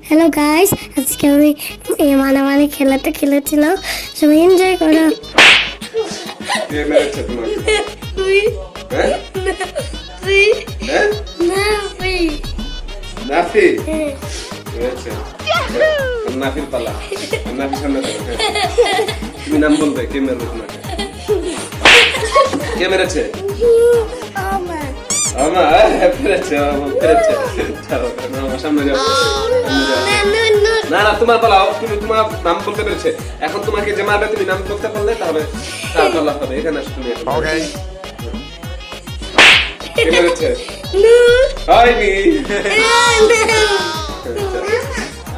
Hello guys, আজকে আমি এই মানামানি খেলাটা খেলেছিলাম, সবাই এনজয় করো। কে মেরেছে তোমাকে? তুই হ্যাঁ? তুই হ্যাঁ? নাফি নাফি মেরেছে। নাফির পালা। নাফি সামনে থাকো। হ্যাঁ। তুমি নাম বলবে কে মেরেছে তোমাকে? কে মেরেছে? আমার আমার মেরেছে, আমার মেরেছে। চলো, আমার সামনে যাও। না না, তোমার পালা। তুমি তোমার নাম বলতে পেরেছে। এখন তোমাকে যে মারবে তুমি নাম বলতে পারলে তাহলে তার পালা হবে। এখানে আসো তুমি এখন। Okay. কে মেরেছে? হয়নি।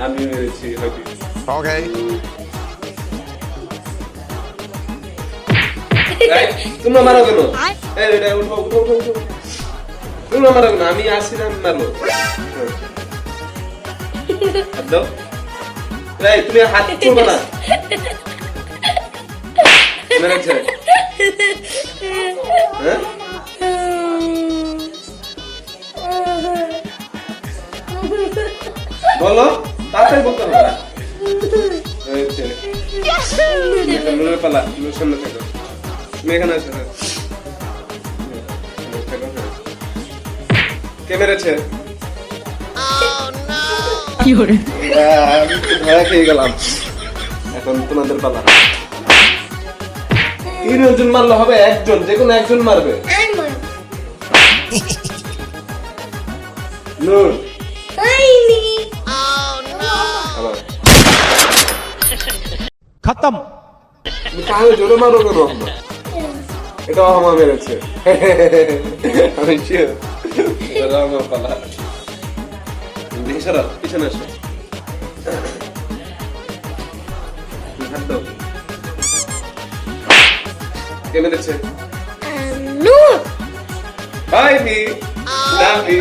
আমি মেরেছি হয়নি। Okay. এই, তোমরা মারো কেন? এই, এটা উঠো, উঠো, উঠো, উঠো। তোমরা মারো কেন? আমি আসি না, আমি মারবো। হ্যাঁ। হাত দাও। এই, তুমি হাত তুলবে না। মেরেছে। হ্যাঁ? বলো, তাড়াতাড়ি বলতে হবে না। মেরেছে। এখন নুনের পালা, নুনের সামনে থাকো। তুমি এখানে আসো। হ্যাঁ। কে মেরেছে? কি করে আমি তো ভয় খেয়ে গেলাম। এখন তোমাদের পালা। 3 জন মারলে হবে, একজন, যে কোনো একজন মারবে। নূর, আবার। खत्म। তুমি কানে জোরে মারো কেন আমরা? এটা আমার মেরেছে। আমি sure। এটা আমার পালা। দেখি সরাও, পিছনে আসো। হাত দাও। কে মেরেছে? নূর হয়নি। নাফি।